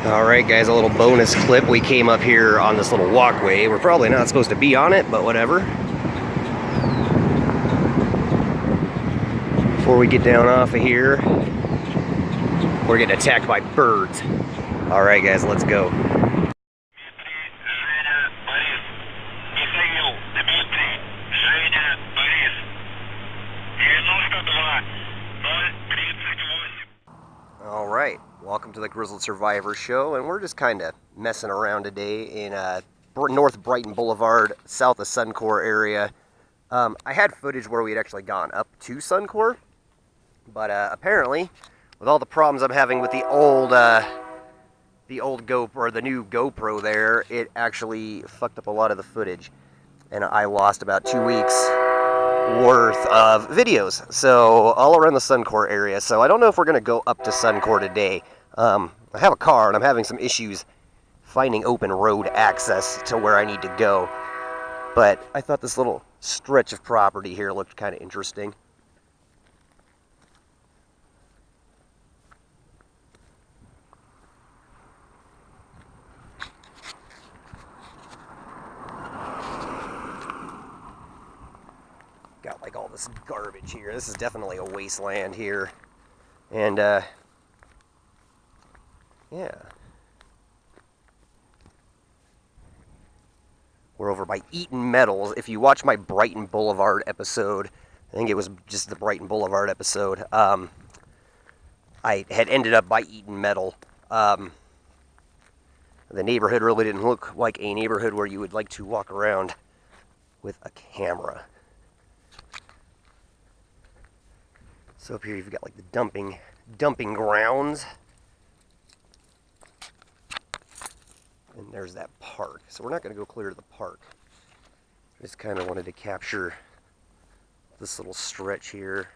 Alright guys, a little bonus clip. We came up here on this little walkway. We're probably not supposed to be on it, but whatever. Before we get down off of here, we're getting attacked by birds. Alright guys, let's go. Alright, welcome to the Grizzled Survivor Show, and we're just kind of messing around today in North Brighton Boulevard, south of Suncor area. I had footage where we had actually gone up to Suncor, but apparently, with all the problems I'm having with the old GoPro, or the new GoPro there, it actually fucked up a lot of the footage, and I lost about 2 weeks worth of videos, so all around the Suncor area. So I don't know if we're going to go up to Suncor today. I have a car and I'm having some issues finding open road access to where I need to go, but I thought this little stretch of property here looked kind of interesting. Got like all this garbage here. This is definitely a wasteland here. And yeah. We're over by Eaton Metals. If you watch my Brighton Boulevard episode, I think it was just the Brighton Boulevard episode, I had ended up by Eaton Metal. The neighborhood really didn't look like a neighborhood where you would like to walk around with a camera. So up here you've got like the dumping grounds. And there's that park. So we're not going to go clear to the park. I just kind of wanted to capture this little stretch here.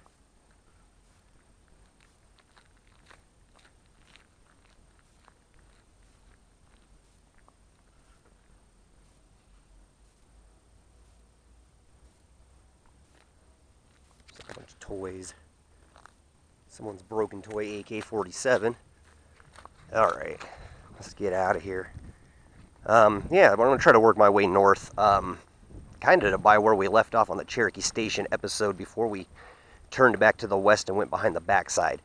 There's a bunch of toys. Someone's broken toy AK-47. Alright, let's get out of here. Yeah, but I'm going to try to work my way north, kind of to by where we left off on the Cherokee Station episode before we turned back to the west and went behind the backside.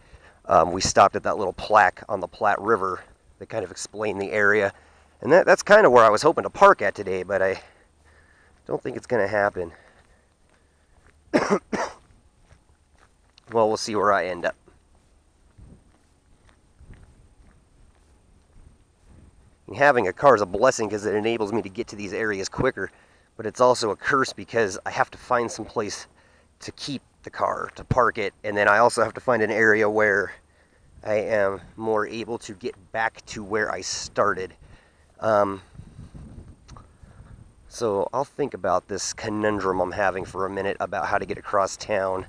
We stopped at that little plaque on the Platte River that kind of explained the area. And that's kind of where I was hoping to park at today, but I don't think it's going to happen. Well, we'll see where I end up. Having a car is a blessing because it enables me to get to these areas quicker, but it's also a curse because I have to find some place to keep the car, to park it, and then I also have to find an area where I am more able to get back to where I started. So I'll think about this conundrum I'm having for a minute about how to get across town.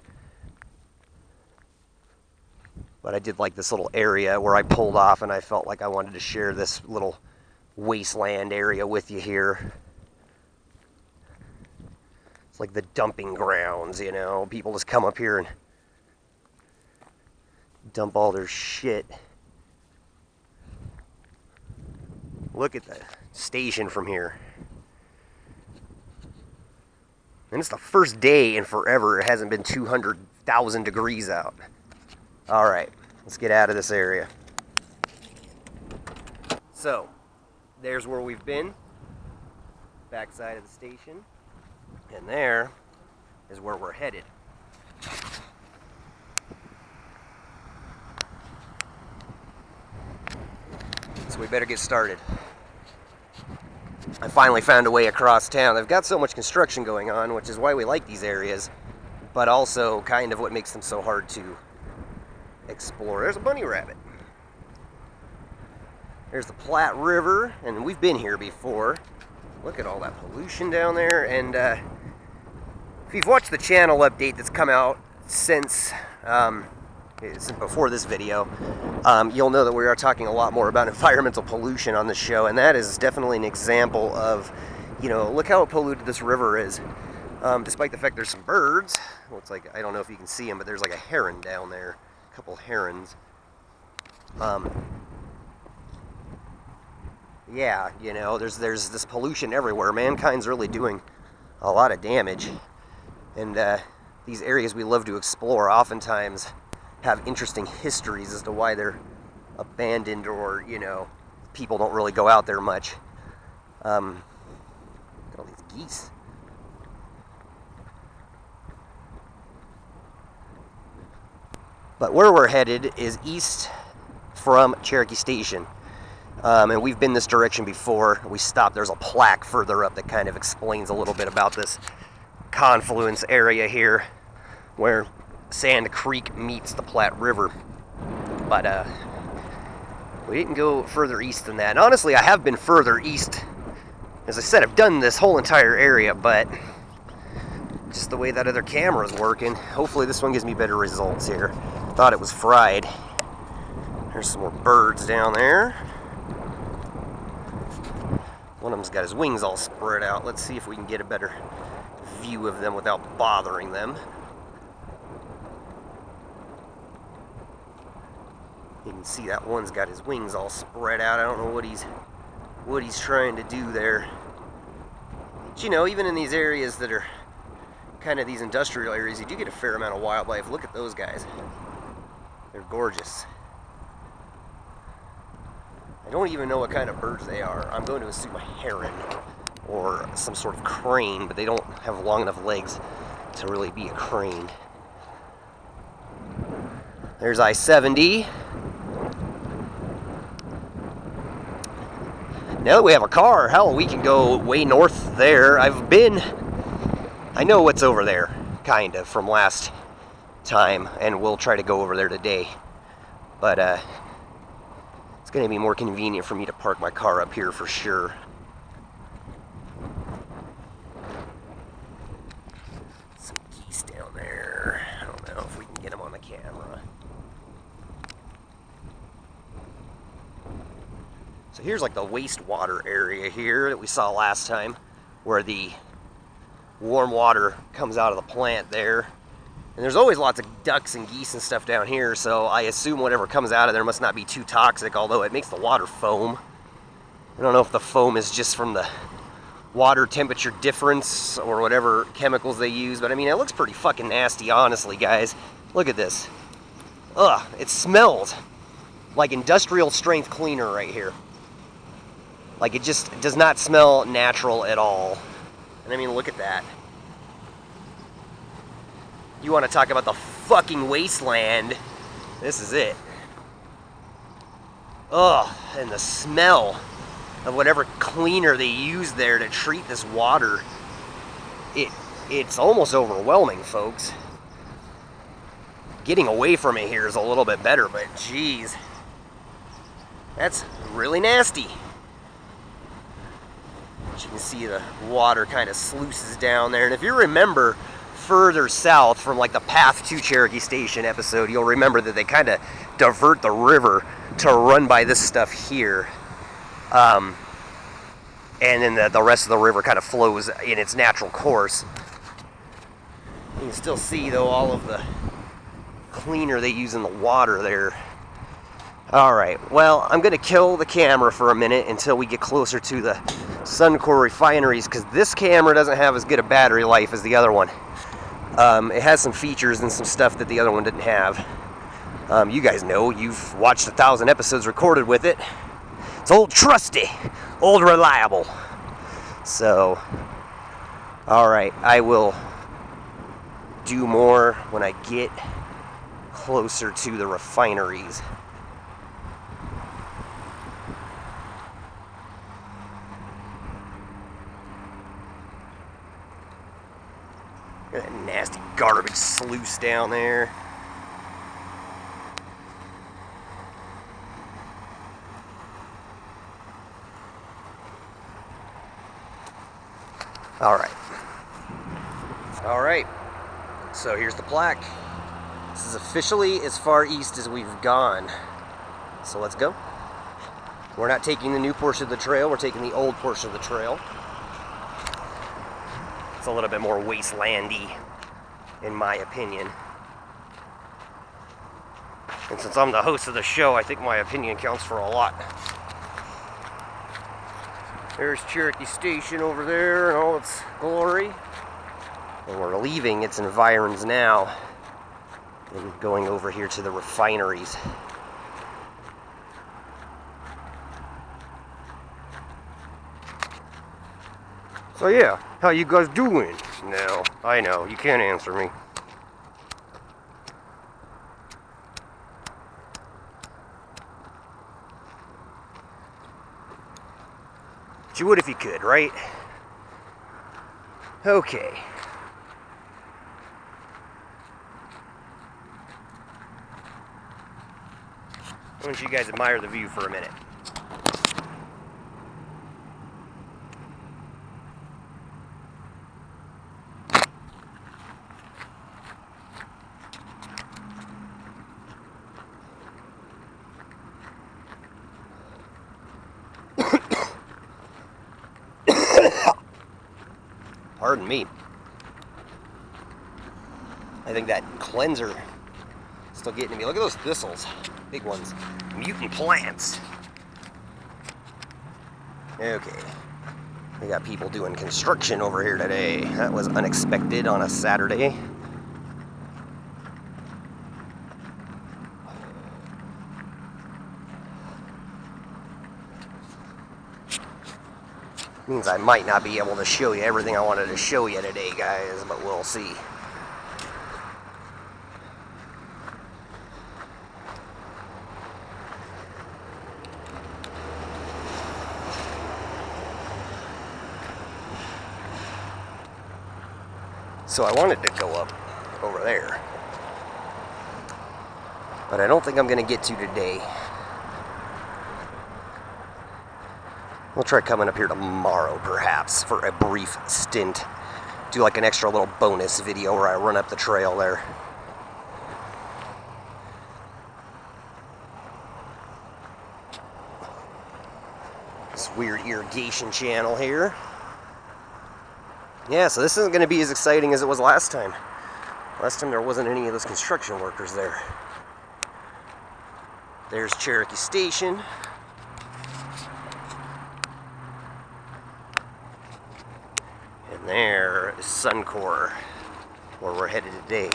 But I did like this little area where I pulled off, and I felt like I wanted to share this little wasteland area with you here. It's like the dumping grounds, you know. People just come up here and dump all their shit. Look at the station from here. And it's the first day in forever it hasn't been 200,000 degrees out. Alright, let's get out of this area. So, there's where we've been. Backside of the station. And there is where we're headed. So we better get started. I finally found a way across town. They've got so much construction going on, which is why we like these areas, but also kind of what makes them so hard to explore. There's a bunny rabbit. There's the Platte River, and we've been here before. Look at all that pollution down there, and if you've watched the channel update that's come out since before this video, you'll know that we are talking a lot more about environmental pollution on the show, and that is definitely an example of, you know, look how polluted this river is. Despite the fact there's some birds. Looks like, I don't know if you can see them, but there's like a heron down there. A couple herons. yeah, you know, there's this pollution everywhere. Mankind's really doing a lot of damage. And these areas we love to explore oftentimes have interesting histories as to why they're abandoned, or, you know, people don't really go out there much. Look at all these geese. But where we're headed is east from Cherokee Station. And we've been this direction before. We stopped. There's a plaque further up that kind of explains a little bit about this confluence area here where Sand Creek meets the Platte River. But we didn't go further east than that. And honestly, I have been further east. As I said, I've done this whole entire area, but just the way that other camera's working, hopefully this one gives me better results here. Thought it was fried. There's some more birds down there. One of them's got his wings all spread out. Let's see if we can get a better view of them without bothering them. You can see that one's got his wings all spread out. I don't know what he's trying to do there. But, you know, even in these areas that are kind of these industrial areas, you do get a fair amount of wildlife. Look at those guys. They're gorgeous. I don't even know what kind of birds they are. I'm going to assume a heron or some sort of crane, but they don't have long enough legs to really be a crane. There's I-70. Now that we have a car, hell, we can go way north there. I know what's over there, kind of, from last time, and we'll try to go over there today. But it's going to be more convenient for me to park my car up here for sure. Some geese down there. I don't know if we can get them on the camera. So here's like the wastewater area here that we saw last time, where the warm water comes out of the plant there. And there's always lots of ducks and geese and stuff down here, so I assume whatever comes out of there must not be too toxic, although it makes the water foam. I don't know if the foam is just from the water temperature difference or whatever chemicals they use, but I mean, it looks pretty fucking nasty, honestly, guys. Look at this. Ugh, it smells like industrial strength cleaner right here. Like, it just does not smell natural at all. And I mean, look at that. You want to talk about the fucking wasteland, this is it. Ugh, and the smell of whatever cleaner they use there to treat this water, it's almost overwhelming, folks. Getting away from it here is a little bit better, but geez, that's really nasty. As you can see, the water kind of sluices down there, and if you remember further south from like the Path to Cherokee Station episode, you'll remember that they kind of divert the river to run by this stuff here. And then the rest of the river kind of flows in its natural course. You can still see, though, all of the cleaner they use in the water there. Alright, well, I'm going to kill the camera for a minute until we get closer to the Suncor refineries, because this camera doesn't have as good a battery life as the other one. It has some features and some stuff that the other one didn't have. You guys know, you've watched 1,000 episodes recorded with it. It's old trusty, old reliable. So, alright, I will do more when I get closer to the refineries. That nasty garbage sluice down there. Alright, so here's the plaque. This is officially as far east as we've gone. So let's go. We're not taking the new portion of the trail, we're taking the old portion of the trail. It's a little bit more wastelandy, in my opinion. And since I'm the host of the show, I think my opinion counts for a lot. There's Cherokee Station over there in all its glory. And we're leaving its environs now and going over here to the refineries. So yeah, how you guys doing? No, I know, you can't answer me. But you would if you could, right? Okay. I want you guys to admire the view for a minute. Pardon me. I think that cleanser is still getting to me. Look at those thistles. Big ones. Mutant plants. Okay. We got people doing construction over here today. That was unexpected on a Saturday. Means I might not be able to show you everything I wanted to show you today, guys, but we'll see. So I wanted to go up over there, but I don't think I'm going to get to today. We'll try coming up here tomorrow, perhaps, for a brief stint. Do like an extra little bonus video where I run up the trail there. This weird irrigation channel here. Yeah, so this isn't going to be as exciting as it was last time. Last time there wasn't any of those construction workers there. There's Cherokee Station. And there is Suncor, where we're headed today.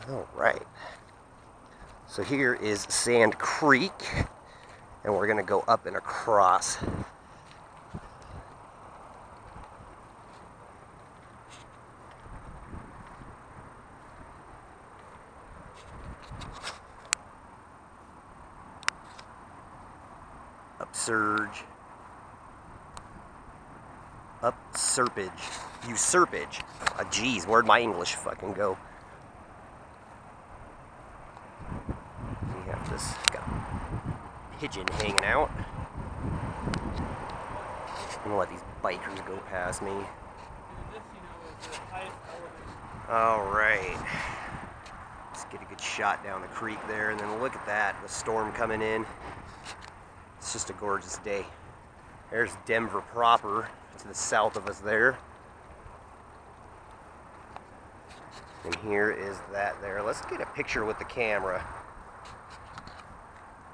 All right, so here is Sand Creek, and we're going to go up and across. Upsurge. Upsurpage. Usurpage. Geez, where'd my English fucking go? This got a pigeon hanging out. I'm gonna let these bikers go past me. Alright. Let's get a good shot down the creek there, and then look at that, the storm coming in. It's just a gorgeous day. There's Denver proper to the south of us there. And here is that there. Let's get a picture with the camera.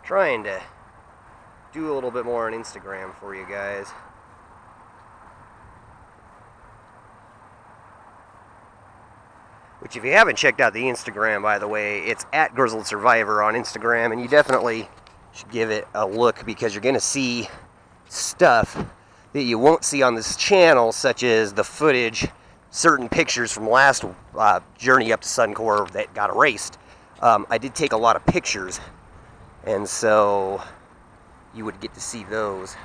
Trying to do a little bit more on Instagram for you guys. Which, if you haven't checked out the Instagram, by the way, it's at Grizzled Survivor on Instagram, and you definitely should give it a look, because you're going to see stuff that you won't see on this channel, such as the footage, certain pictures from last journey up to Suncor that got erased. I did take a lot of pictures, and so you would get to see those.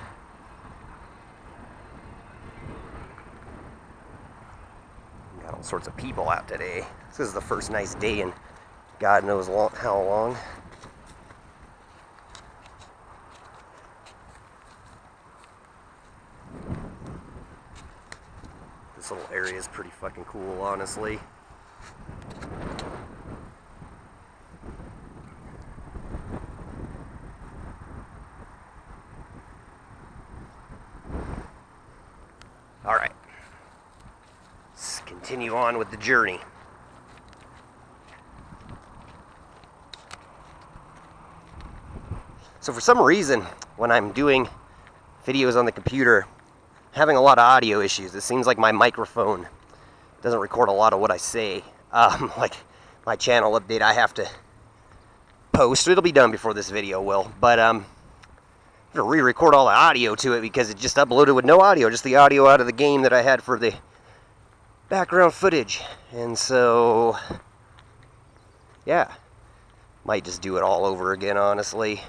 Got all sorts of people out today. This is the first nice day in God knows how long. This little area is pretty fucking cool, honestly. All right, let's continue on with the journey. So for some reason, when I'm doing videos on the computer, I'm having a lot of audio issues. It seems like my microphone doesn't record a lot of what I say. Like my channel update I have to post. It'll be done before this video will. But I'm going to re-record all the audio to it because it just uploaded with no audio. Just the audio out of the game that I had for the background footage. And so, yeah. Might just do it all over again, honestly.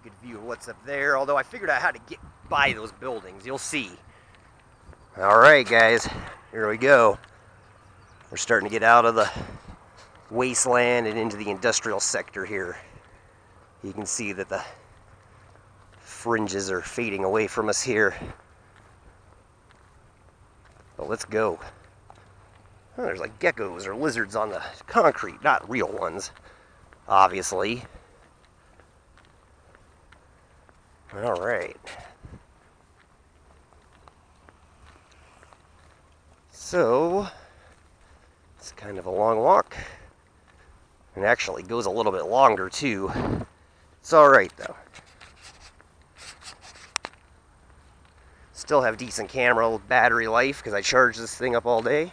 Good view of what's up there, although I figured out how to get by those buildings. You'll see. Alright guys, here we go. We're starting to get out of the wasteland and into the industrial sector here. You can see that the fringes are fading away from us here. Well, let's go. Oh, there's like geckos or lizards on the concrete, not real ones, obviously. All right. So, it's kind of a long walk. It actually goes a little bit longer, too. It's all right, though. Still have decent camera battery life because I charge this thing up all day.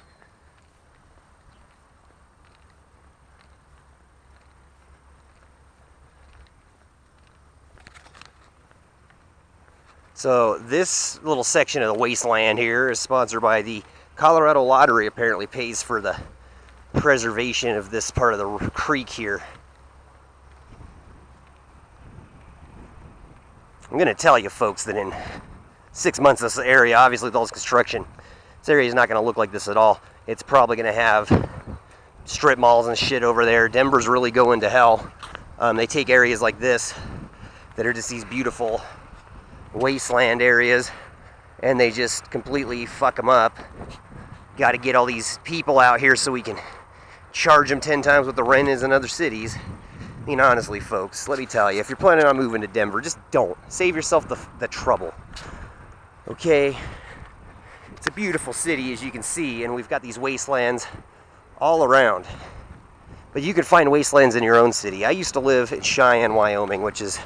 So this little section of the wasteland here is sponsored by the Colorado Lottery. Apparently pays for the preservation of this part of the creek here. I'm going to tell you folks that in 6 months this area, obviously with all this construction, this area is not going to look like this at all. It's probably going to have strip malls and shit over there. Denver's really going to hell. They take areas like this that are just these beautiful wasteland areas and they just completely fuck them up. Got to get all these people out here so we can charge them 10 times what the rent is in other cities. I mean, honestly, folks, let me tell you, if you're planning on moving to Denver, just don't. Save yourself the trouble. Okay? It's a beautiful city, as you can see, and we've got these wastelands all around. But you can find wastelands in your own city. I used to live in Cheyenne, Wyoming, which is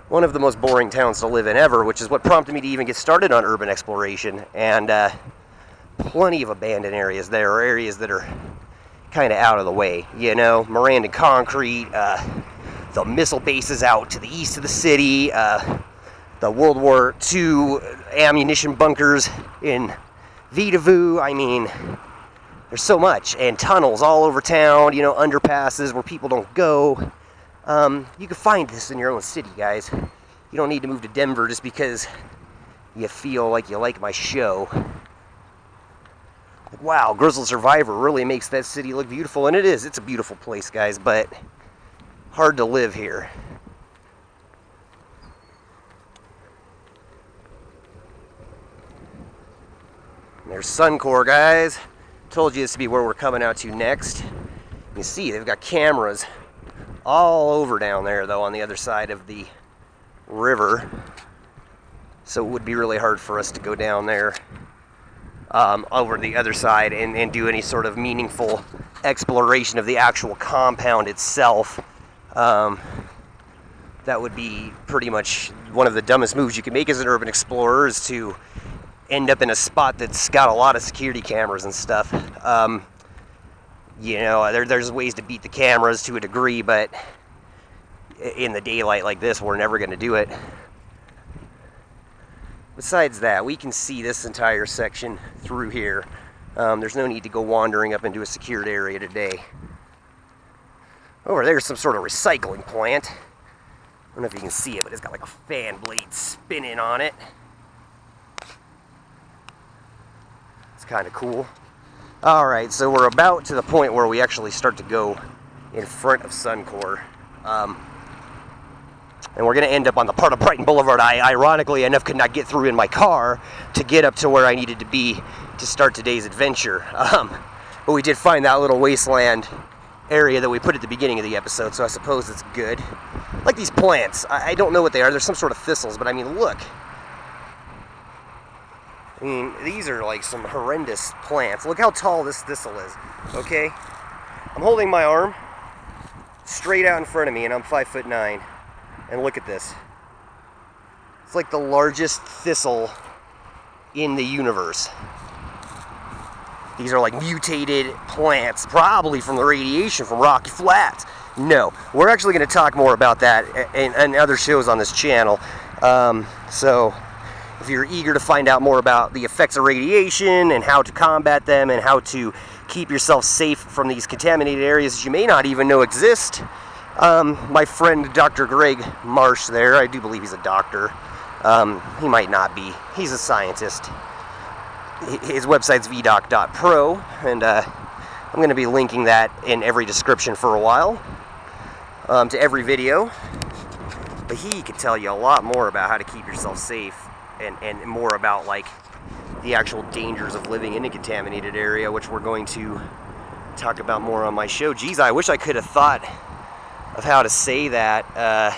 one of the most boring towns to live in ever, which is what prompted me to even get started on urban exploration. And plenty of abandoned areas there, or areas that are kind of out of the way. You know, Miranda Concrete, the missile bases out to the east of the city, the World War II ammunition bunkers in Vidavoo. I mean, there's so much. And tunnels all over town, you know, underpasses where people don't go. You can find this in your own city, guys. You don't need to move to Denver just because you feel like you like my show. Wow, Grizzled Survivor really makes that city look beautiful, and it is. It's a beautiful place, guys, but hard to live here. And there's Suncor, guys. Told you this would be where we're coming out to next. You see, they've got cameras all over down there, though, on the other side of the river. So it would be really hard for us to go down there over the other side and do any sort of meaningful exploration of the actual compound itself. That would be pretty much one of the dumbest moves you can make as an urban explorer, is to end up in a spot that's got a lot of security cameras and stuff. You know, there's ways to beat the cameras to a degree, but in the daylight like this, we're never going to do it. Besides that, we can see this entire section through here. There's no need to go wandering up into a secured area today. Over there's some sort of recycling plant. I don't know if you can see it, but it's got like a fan blade spinning on it. It's kind of cool. Alright, so we're about to the point where we actually start to go in front of Suncor. And we're going to end up on the part of Brighton Boulevard I, ironically enough, could not get through in my car to get up to where I needed to be to start today's adventure. But we did find that little wasteland area that we put at the beginning of the episode, so I suppose it's good. Like these plants. I don't know what they are. They're some sort of thistles, but I mean, look. I mean, these are like some horrendous plants. Look how tall this thistle is, okay? I'm holding my arm straight out in front of me, and I'm 5'9". And look at this. It's like the largest thistle in the universe. These are like mutated plants, probably from the radiation from Rocky Flats. No, we're actually going to talk more about that in other shows on this channel. So if you're eager to find out more about the effects of radiation and how to combat them and how to keep yourself safe from these contaminated areas that you may not even know exist, my friend Dr. Greg Marsh there, I do believe he's a doctor. He might not be. He's a scientist. His website's vdoc.pro, and I'm going to be linking that in every description for a while, to every video. But he could tell you a lot more about how to keep yourself safe and more about like the actual dangers of living in a contaminated area, which we're going to talk about more on my show. Geez, I wish I could have thought of how to say that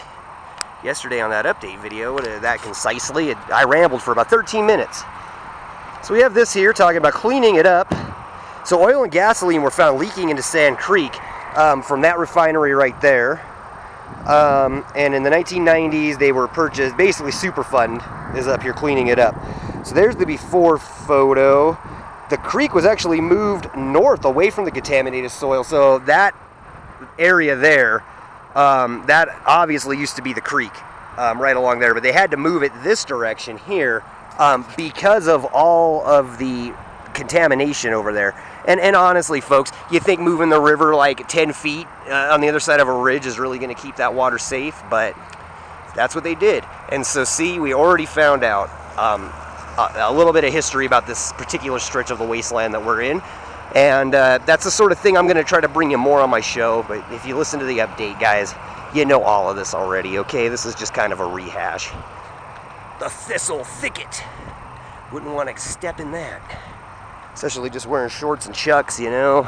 yesterday on that update video that concisely. I rambled for about 13 minutes. So we have this here talking about cleaning it up. So oil and gasoline were found leaking into Sand Creek from that refinery right there. And in the 1990s, they were purchased. Basically, Superfund is up here cleaning it up. So there's the before photo. The creek was actually moved north away from the contaminated soil. So that area there, that obviously used to be the creek right along there. But they had to move it this direction here because of all of the contamination over there. And honestly, folks, you think moving the river like 10 feet on the other side of a ridge is really going to keep that water safe, but that's what they did. And so, see, we already found out a little bit of history about this particular stretch of the wasteland that we're in. And that's the sort of thing I'm going to try to bring you more on my show. But if you listen to the update, guys, you know all of this already, okay? This is just kind of a rehash. The thistle thicket. Wouldn't want to step in that. Especially just wearing shorts and chucks, you know.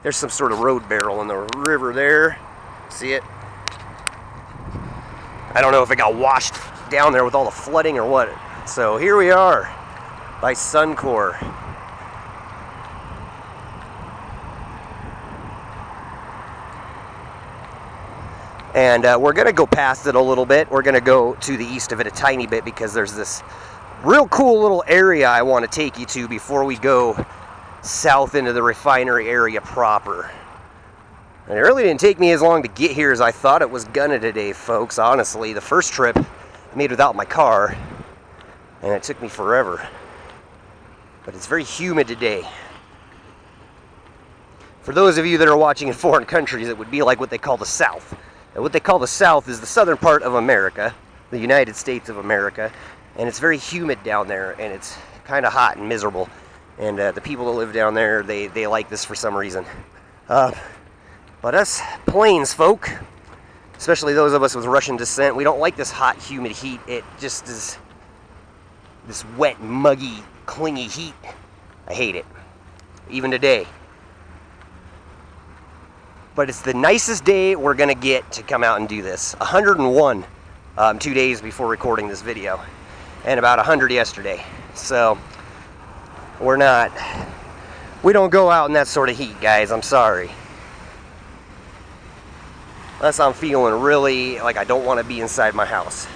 There's some sort of road barrel in the river there. See it? I don't know if it got washed down there with all the flooding or what. So here we are by Suncor. And we're going to go past it a little bit. We're going to go to the east of it a tiny bit because there's this real cool little area I want to take you to before we go south into the refinery area proper. And it really didn't take me as long to get here as I thought it was gonna today, folks. Honestly, the first trip I made without my car, and it took me forever. But it's very humid today. For those of you that are watching in foreign countries, it would be like what they call the South. And what they call the South is the southern part of America, the United States of America. And it's very humid down there, and it's kind of hot and miserable. And the people that live down there, they like this for some reason. But us plains folk, especially those of us with Russian descent, we don't like this hot, humid heat. It just is this wet, muggy, clingy heat. I hate it, even today. But it's the nicest day we're going to get to come out and do this. 101 2 days before recording this video. And about 100 yesterday. So we don't go out in that sort of heat, guys. I'm sorry. Unless I'm feeling really like I don't want to be inside my house.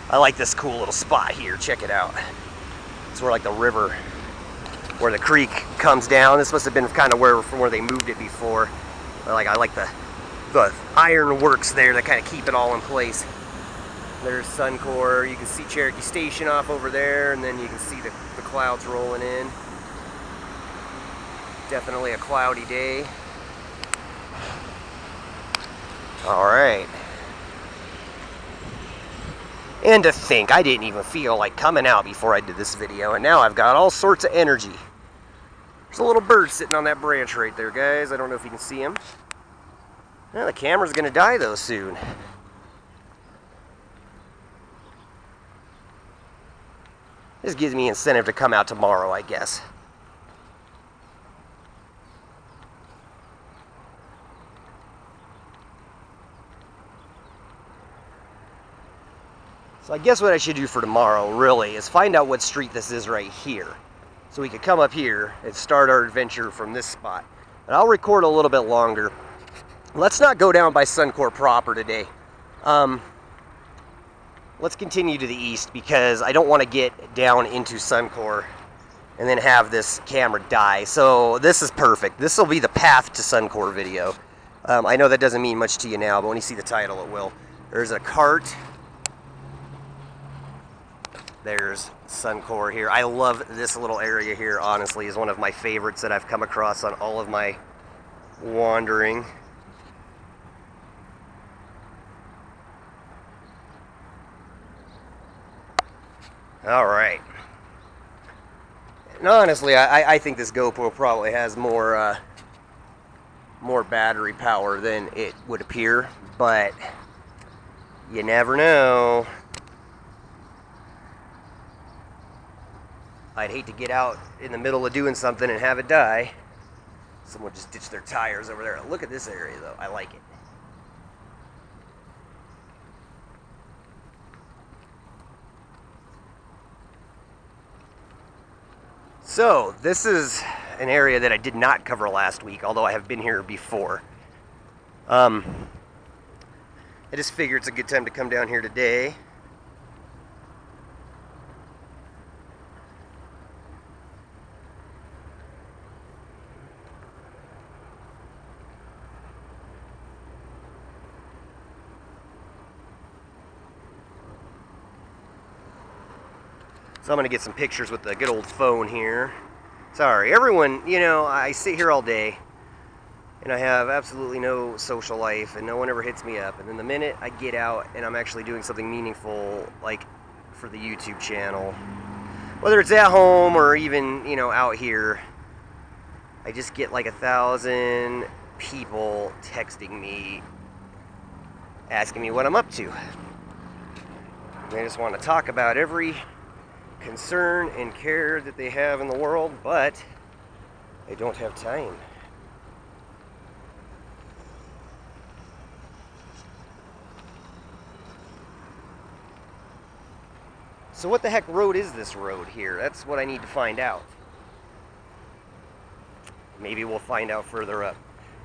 I like this cool little spot here. Check it out. It's where like the river, where the creek comes down. This must have been kind of from where they moved it before. But like I like the iron works there that kind of keep it all in place. There's Suncor. You can see Cherokee Station off over there, and then you can see the clouds rolling in. Definitely a cloudy day. All right. And to think, I didn't even feel like coming out before I did this video, and now I've got all sorts of energy. There's a little bird sitting on that branch right there, guys. I don't know if you can see him. Well, the camera's gonna die though soon. This gives me incentive to come out tomorrow, I guess. So I guess what I should do for tomorrow, really, is find out what street this is right here. So we could come up here and start our adventure from this spot. But I'll record a little bit longer. Let's not go down by Suncor proper today. Let's continue to the east because I don't want to get down into Suncor and then have this camera die. So this is perfect. This will be the path to Suncor video. I know that doesn't mean much to you now, but when you see the title, it will. There's a cart. There's Suncor here. I love this little area here, honestly. Is one of my favorites that I've come across on all of my wandering. All right. And honestly, I think this GoPro probably has more battery power than it would appear, but you never know. I'd hate to get out in the middle of doing something and have it die. Someone just ditched their tires over there. Look at this area, though. I like it. So, this is an area that I did not cover last week, although I have been here before. I just figured it's a good time to come down here today. So I'm going to get some pictures with the good old phone here. Sorry, everyone, you know, I sit here all day, and I have absolutely no social life, and no one ever hits me up. And then the minute I get out and I'm actually doing something meaningful, like for the YouTube channel, whether it's at home or even, you know, out here, I just get like 1,000 people texting me, asking me what I'm up to. They just want to talk about every concern and care that they have in the world, but they don't have time. So what the heck road is this road here? That's what I need to find out. Maybe we'll find out further up.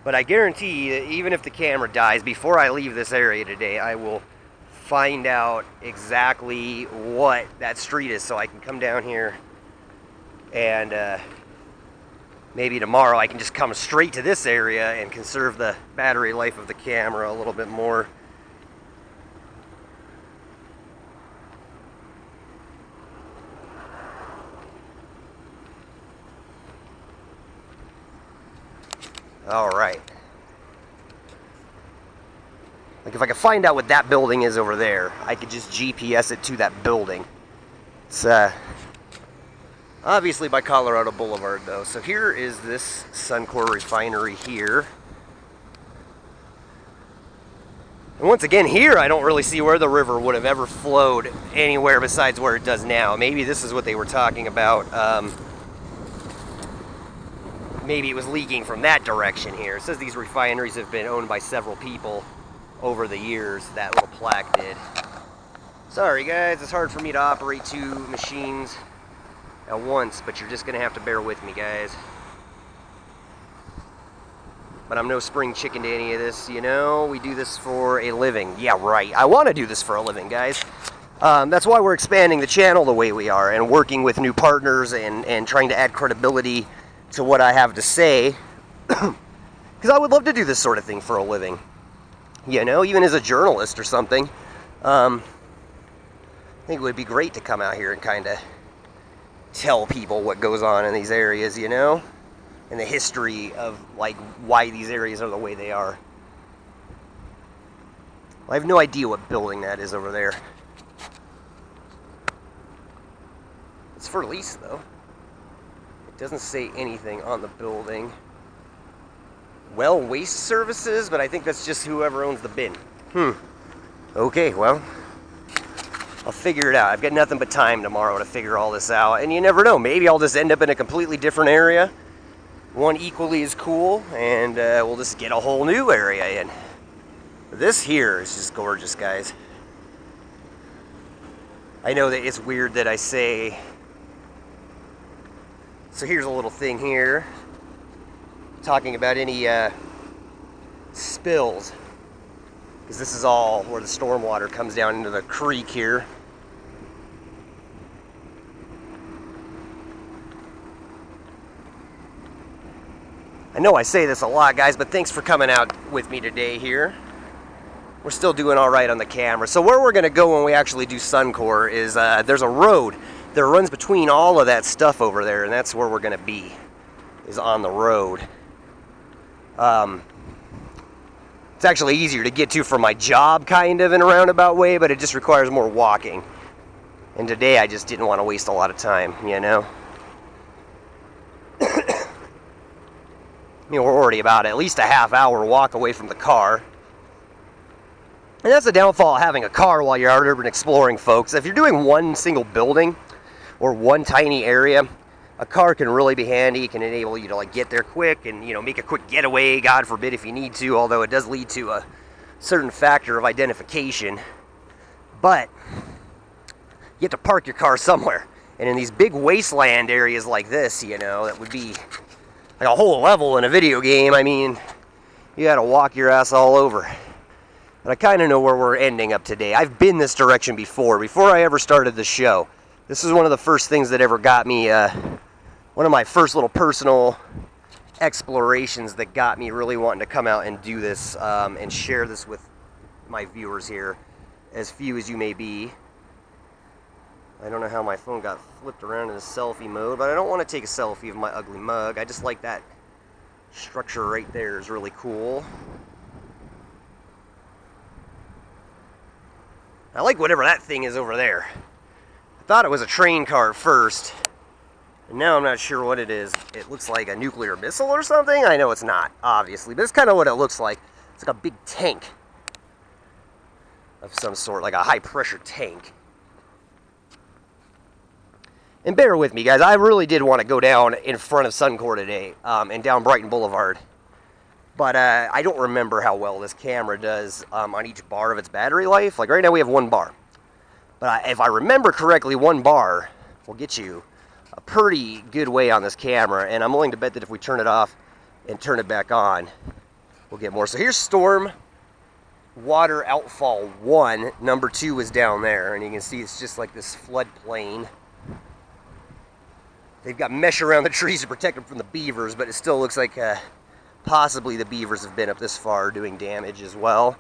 But I guarantee that even if the camera dies before I leave this area today, I will find out exactly what that street is so I can come down here and maybe tomorrow I can just come straight to this area and conserve the battery life of the camera a little bit more. All right. Like if I could find out what that building is over there, I could just GPS it to that building. It's obviously by Colorado Boulevard though. So here is this Suncor refinery here. And once again here, I don't really see where the river would have ever flowed anywhere besides where it does now. Maybe this is what they were talking about. Maybe it was leaking from that direction here. It says these refineries have been owned by several people over the years. That little plaque did. Sorry guys, it's hard for me to operate two machines at once, but you're just gonna have to bear with me, guys. But I'm no spring chicken to any of this, you know. We do this for a living. Yeah, right. I want to do this for a living, guys. That's why we're expanding the channel the way we are and working with new partners and trying to add credibility to what I have to say. Because I would love to do this sort of thing for a living. You know, even as a journalist or something. I think it would be great to come out here and kind of tell people what goes on in these areas, you know? And the history of, like, why these areas are the way they are. I have no idea what building that is over there. It's for lease, though. It doesn't say anything on the building. Well, waste services, but I think that's just whoever owns the bin. Okay, well, I'll figure it out. I've got nothing but time tomorrow to figure all this out. And you never know. Maybe I'll just end up in a completely different area. One equally as cool, and we'll just get a whole new area in. This here is just gorgeous, guys. I know that it's weird that I say... So here's a little thing here. Talking about any spills. Because this is all where the stormwater comes down into the creek here. I know I say this a lot, guys, but thanks for coming out with me today here. We're still doing all right on the camera. So where we're going to go when we actually do Suncor is there's a road that runs between all of that stuff over there, and that's where we're going to be, is on the road. It's actually easier to get to for my job, kind of, in a roundabout way, but it just requires more walking. And today I just didn't want to waste a lot of time, you know? We're already about at least a half-hour walk away from the car. And that's the downfall of having a car while you're out urban exploring, folks. If you're doing one single building or one tiny area, a car can really be handy. It can enable you to like get there quick and, you know, make a quick getaway, God forbid, if you need to, although it does lead to a certain factor of identification. But you have to park your car somewhere. And in these big wasteland areas like this, you know, that would be like a whole level in a video game. I mean, you gotta walk your ass all over. But I kind of know where we're ending up today. I've been this direction before I ever started the show. This is one of the first things that ever got me, one of my first little personal explorations that got me really wanting to come out and do this and share this with my viewers here, as few as you may be. I don't know how my phone got flipped around in selfie mode, but I don't want to take a selfie of my ugly mug. I just like that structure right there is really cool. I like whatever that thing is over there. I thought it was a train car at first, and now I'm not sure what it is. It looks like a nuclear missile or something. I know it's not, obviously, but it's kind of what it looks like. It's like a big tank of some sort, like a high-pressure tank. And bear with me, guys. I really did want to go down in front of Suncor today and down Brighton Boulevard. But I don't remember how well this camera does on each bar of its battery life. Like right now we have one bar. But if I remember correctly, one bar will get you a pretty good way on this camera. And I'm willing to bet that if we turn it off and turn it back on, we'll get more. So here's Storm Water Outfall 1. Number 2 is down there. And you can see it's just like this floodplain. They've got mesh around the trees to protect them from the beavers, but it still looks like possibly the beavers have been up this far doing damage as well.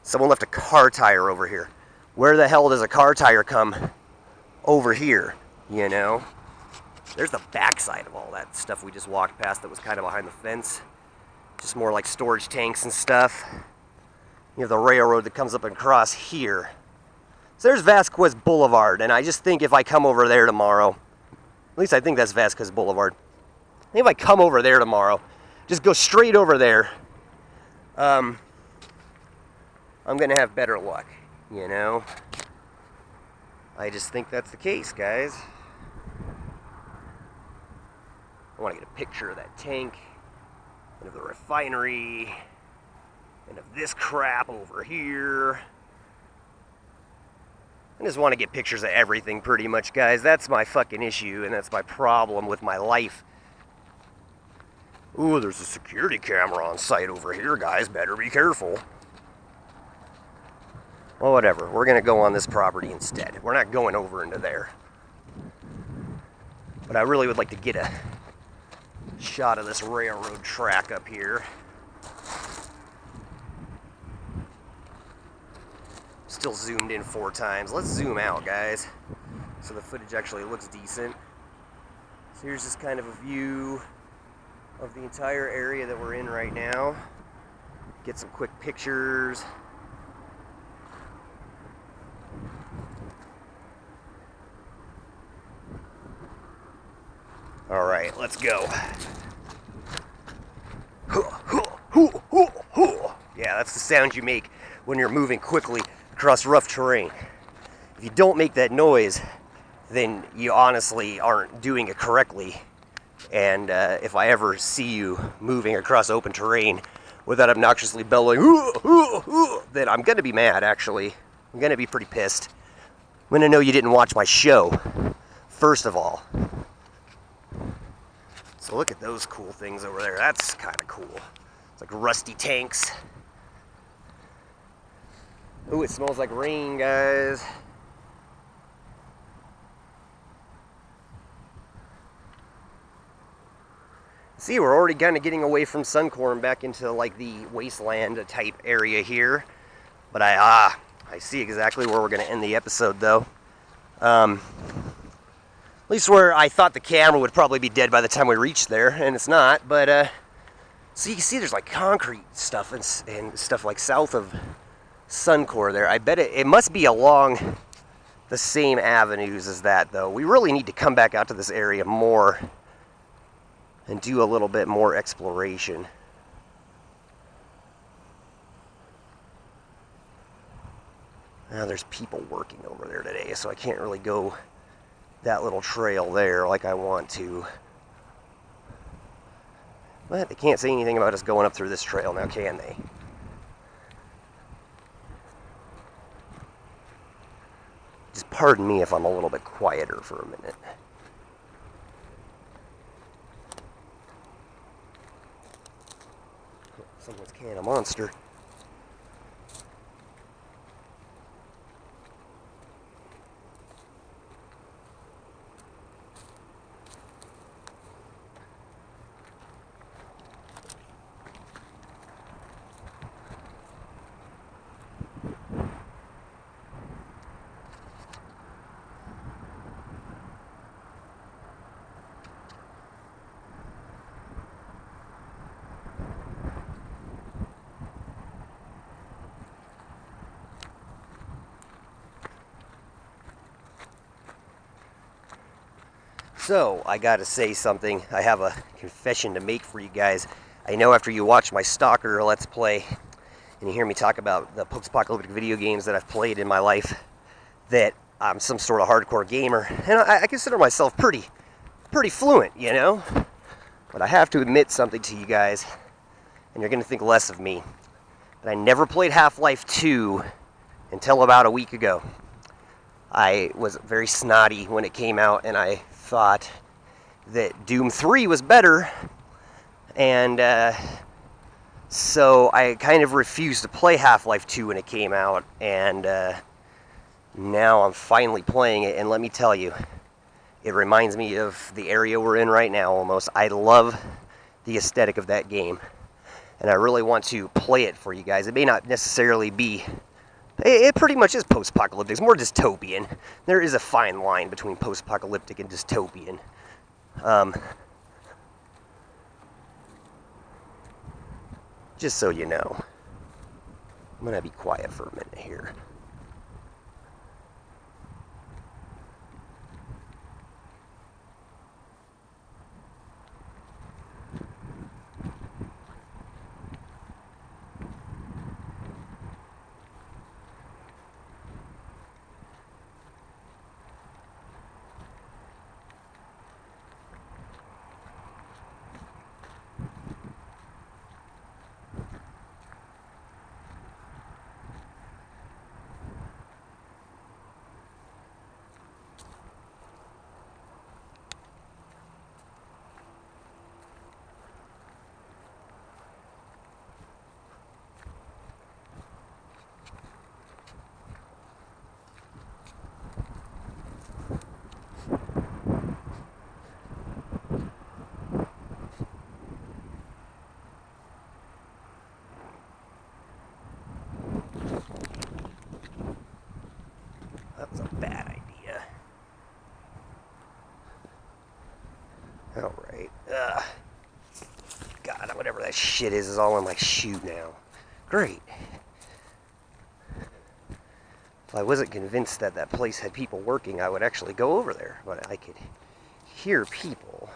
Someone left a car tire over here. Where the hell does a car tire come over here, you know? There's the backside of all that stuff we just walked past that was kind of behind the fence. Just more like storage tanks and stuff. You have the railroad that comes up and across here. So there's Vasquez Boulevard, and I just think if I come over there tomorrow, at least I think that's Vasquez Boulevard. I think if I come over there tomorrow, just go straight over there, I'm going to have better luck, you know? I just think that's the case, guys. I want to get a picture of that tank, and of the refinery, and of this crap over here. I just want to get pictures of everything pretty much, guys. That's my fucking issue, and that's my problem with my life. Ooh, there's a security camera on site over here, guys. Better be careful. Well, whatever. We're going to go on this property instead. We're not going over into there. But I really would like to get a shot of this railroad track up here. Still zoomed in 4 times. Let's zoom out, guys, so the footage actually looks decent. So here's just kind of a view of the entire area that we're in right now. Get some quick pictures. All right, let's go. Yeah, that's the sound you make when you're moving quickly across rough terrain. If you don't make that noise, then you honestly aren't doing it correctly. And if I ever see you moving across open terrain without obnoxiously bellowing, then I'm gonna be mad, actually. I'm gonna be pretty pissed. I'm gonna know you didn't watch my show, first of all. So look at those cool things over there. That's kind of cool. It's like rusty tanks. Ooh, it smells like rain, guys. See, we're already kind of getting away from Suncor and back into like the wasteland type area here. But I see exactly where we're going to end the episode, though. At least where I thought the camera would probably be dead by the time we reached there, and it's not. But so you can see there's like concrete stuff and stuff like south of Suncor there. I bet it must be along the same avenues as that, though. We really need to come back out to this area more and do a little bit more exploration. Now there's people working over there today, so I can't really go that little trail there like I want to. But they can't say anything about us going up through this trail now, can they? Just pardon me if I'm a little bit quieter for a minute. Someone's can of Monster. So, I gotta say something. I have a confession to make for you guys. I know after you watch my Stalker Let's Play, and you hear me talk about the post-apocalyptic video games that I've played in my life, that I'm some sort of hardcore gamer. And I consider myself pretty fluent, you know? But I have to admit something to you guys, and you're gonna think less of me. But I never played Half-Life 2 until about a week ago. I was very snotty when it came out, and I thought that Doom 3 was better, and so I kind of refused to play Half-Life 2 when it came out, and now I'm finally playing it, and let me tell you, it reminds me of the area we're in right now almost. I love the aesthetic of that game, and I really want to play it for you guys. It may not necessarily be... It pretty much is post-apocalyptic. It's more dystopian. There is a fine line between post-apocalyptic and dystopian. Just so you know. I'm going to be quiet for a minute here. That was a bad idea. Alright. God, whatever that shit is all in my shoe now. Great. If I wasn't convinced that that place had people working, I would actually go over there. But I could hear people.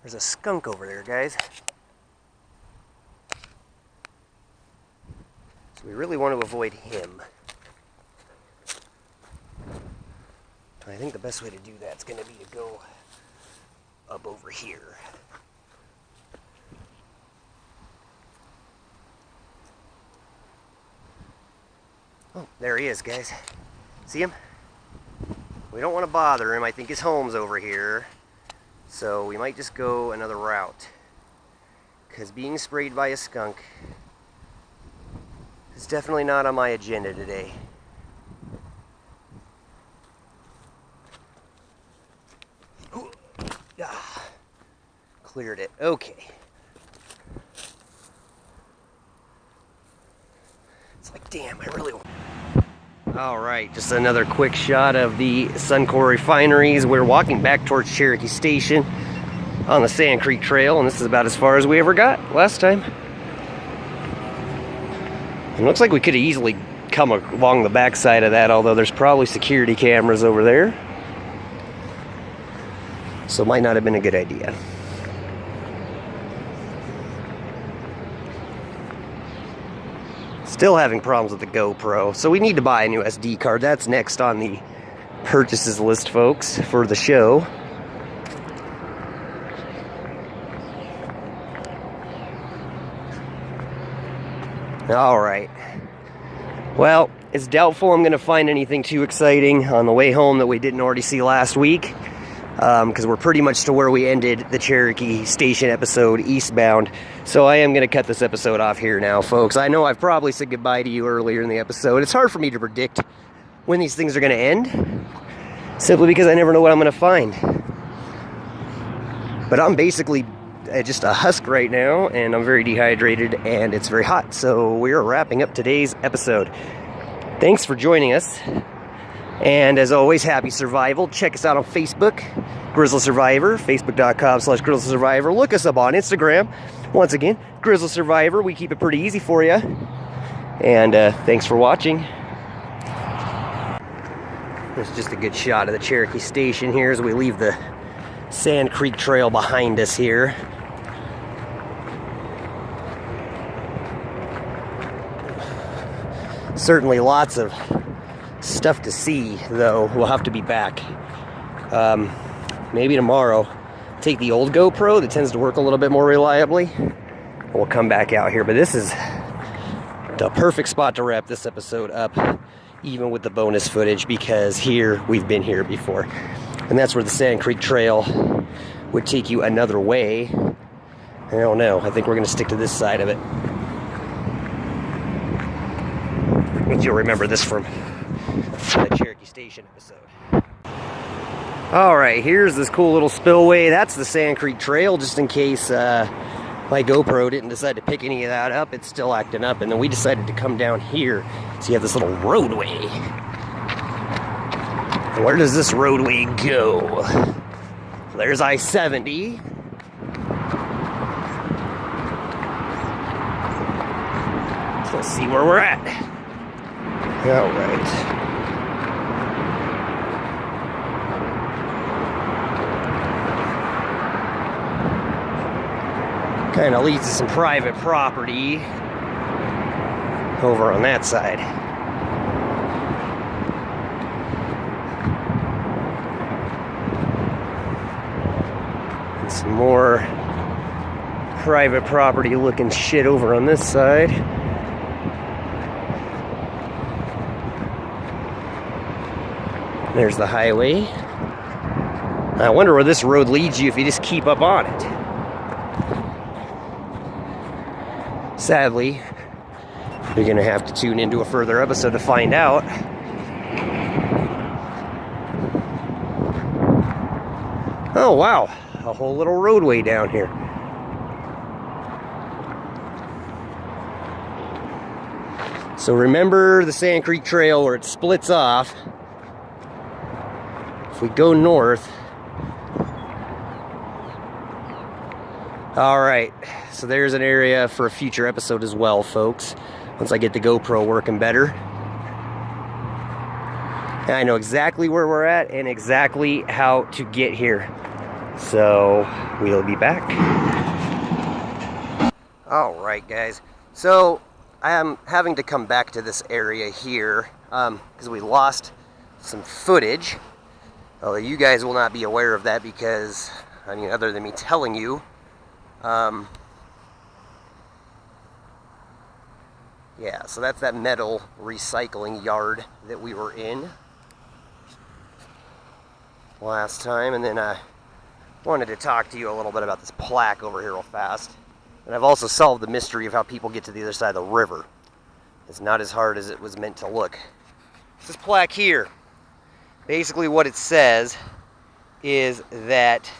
There's a skunk over there, guys. So we really want to avoid him. I think the best way to do that is going to be to go up over here. Oh, there he is, guys. See him? We don't want to bother him. I think his home's over here. So we might just go another route. Because being sprayed by a skunk is definitely not on my agenda today. Cleared it. Okay. It's like, damn, I really want... Alright, just another quick shot of the Suncor refineries. We're walking back towards Cherokee Station on the Sand Creek Trail, and this is about as far as we ever got last time. It looks like we could have easily come along the backside of that, although there's probably security cameras over there. So it might not have been a good idea. Still having problems with the GoPro, so we need to buy a new SD card. That's next on the purchases list, folks, for the show. Alright. Well, it's doubtful I'm going to find anything too exciting on the way home that we didn't already see last week. Because we're pretty much to where we ended the Cherokee Station episode eastbound. So I am going to cut this episode off here now, folks. I know I've probably said goodbye to you earlier in the episode. It's hard for me to predict when these things are going to end, simply because I never know what I'm going to find. But I'm basically just a husk right now, and I'm very dehydrated, and it's very hot. So we are wrapping up today's episode. Thanks for joining us. And as always, happy survival. Check us out on Facebook, Grizzled Survivor, facebook.com/Grizzled Survivor. Look us up on Instagram. Once again, Grizzled Survivor. We keep it pretty easy for you. And thanks for watching. There's just a good shot of the Cherokee Station here as we leave the Sand Creek Trail behind us here. Certainly lots of stuff to see, though. We'll have to be back maybe tomorrow. Take the old GoPro that tends to work a little bit more reliably. We'll come back out here, but this is the perfect spot to wrap this episode up, even with the bonus footage, because here we've been here before, and that's where the Sand Creek Trail would take you another way. I don't know. I think we're going to stick to this side of it. But you'll remember this from the Cherokee Station episode. Alright, here's this cool little spillway. That's the Sand Creek Trail, just in case my GoPro didn't decide to pick any of that up. It's still acting up, and then we decided to come down here. So you have this little roadway. Where does this roadway go? There's I-70. Let's see where we're at. Alright. Kind of leads to some private property over on that side. And some more private property looking shit over on this side. There's the highway. I wonder where this road leads you if you just keep up on it. Sadly, you're going to have to tune into a further episode to find out. Oh, wow. A whole little roadway down here. So remember the Sand Creek Trail where it splits off. If we go north. Alright, so there's an area for a future episode as well, folks. Once I get the GoPro working better. And I know exactly where we're at and exactly how to get here. So we'll be back. Alright guys, so I am having to come back to this area here because we lost some footage. Although you guys will not be aware of that because, I mean, other than me telling you, yeah, so that's that metal recycling yard that we were in last time. And then I wanted to talk to you a little bit about this plaque over here real fast. And I've also solved the mystery of how people get to the other side of the river. It's not as hard as it was meant to look. This plaque here, basically what it says is that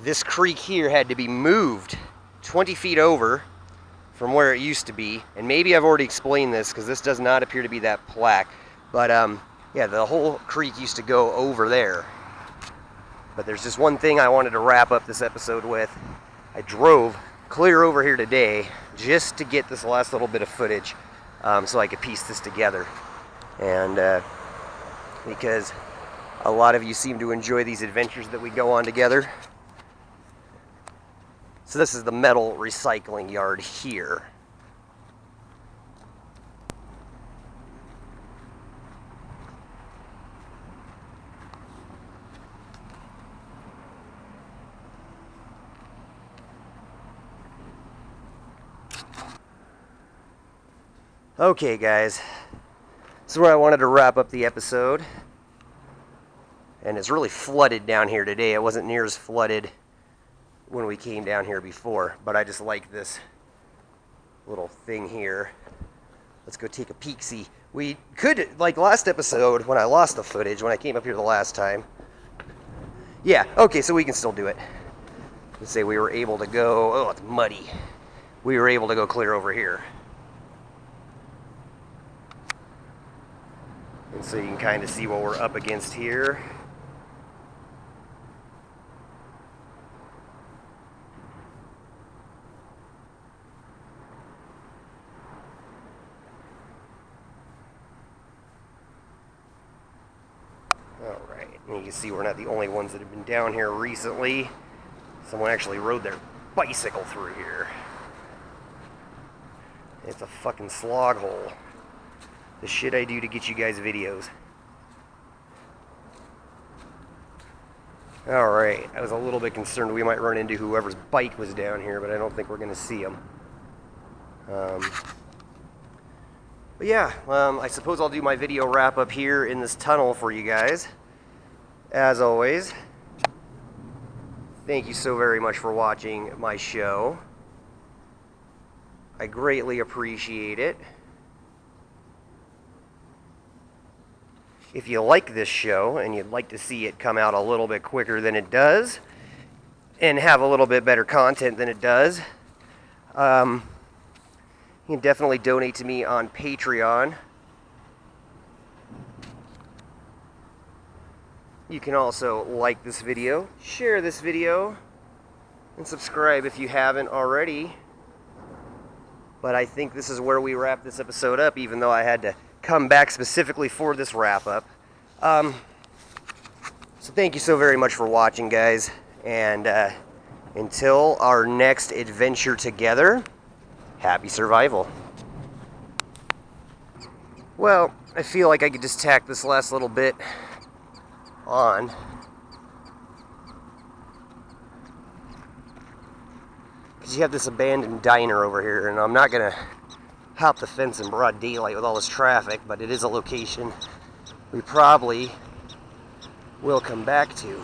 this creek here had to be moved 20 feet over from where it used to be. And maybe I've already explained this because this does not appear to be that plaque. But yeah, the whole creek used to go over there. But there's just one thing I wanted to wrap up this episode with. I drove clear over here today just to get this last little bit of footage so I could piece this together. And because a lot of you seem to enjoy these adventures that we go on together. So this is the metal recycling yard here. Okay guys, this is where I wanted to wrap up the episode. And it's really flooded down here today. It wasn't near as flooded when we came down here before, but I just like this little thing here. Let's go take a peek-see. We could, like last episode, when I lost the footage, when I came up here the last time. Yeah, okay, so we can still do it. Let's say we were able to go, oh, it's muddy. We were able to go clear over here. And so you can kind of see what we're up against here. Alright, and you can see we're not the only ones that have been down here recently. Someone actually rode their bicycle through here. It's a fucking slog hole. The shit I do to get you guys videos. Alright, I was a little bit concerned we might run into whoever's bike was down here, but I don't think we're going to see them. But yeah, I suppose I'll do my video wrap up here in this tunnel for you guys. As always, thank you so very much for watching my show. I greatly appreciate it. If you like this show and you'd like to see it come out a little bit quicker than it does and have a little bit better content than it does, you can definitely donate to me on Patreon. You can also like this video, share this video, and subscribe if you haven't already. But I think this is where we wrap this episode up, even though I had to come back specifically for this wrap-up. So thank you so very much for watching, guys. And until our next adventure together, happy survival. Well, I feel like I could just tack this last little bit on. Because you have this abandoned diner over here, and I'm not going to hop the fence in broad daylight with all this traffic, but it is a location we probably will come back to.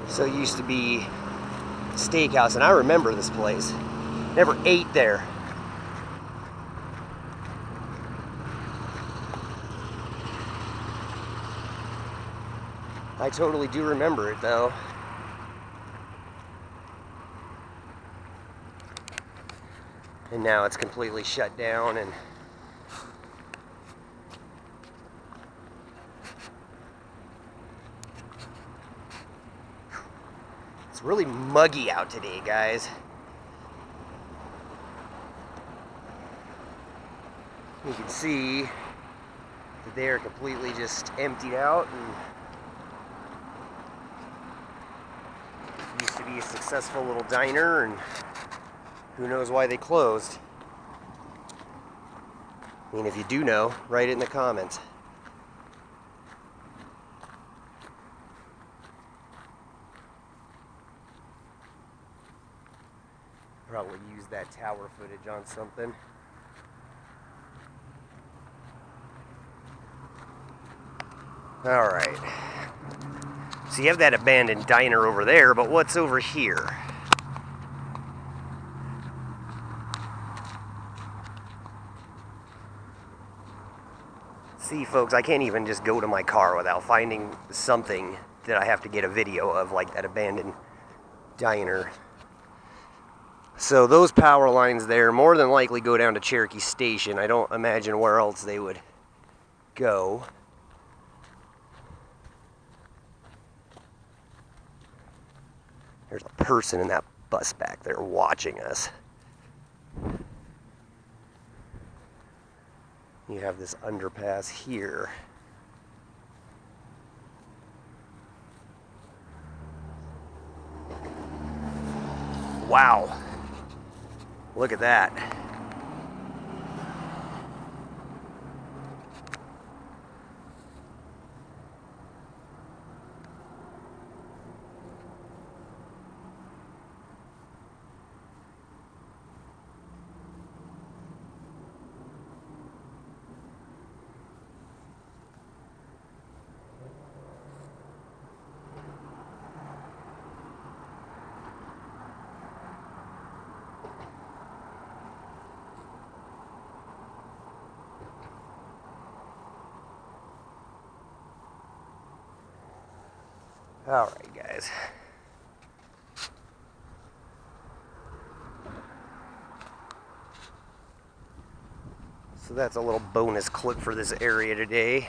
So it used to be a steakhouse, and I remember this place. Never ate there. I totally do remember it, though. And now it's completely shut down, and it's really muggy out today, guys. You can see They are completely just emptied out, and used to be a successful little diner, and who knows why they closed. I mean, if you do know, write it in the comments. Probably use that tower footage on something. Alright. So you have that abandoned diner over there, but what's over here? See, folks, I can't even just go to my car without finding something that I have to get a video of, like that abandoned diner. So those power lines there more than likely go down to Cherokee Station. I don't imagine where else they would go. There's a person in that bus back there watching us. You have this underpass here. Wow. Look at that. Alright, guys. So that's a little bonus clip for this area today.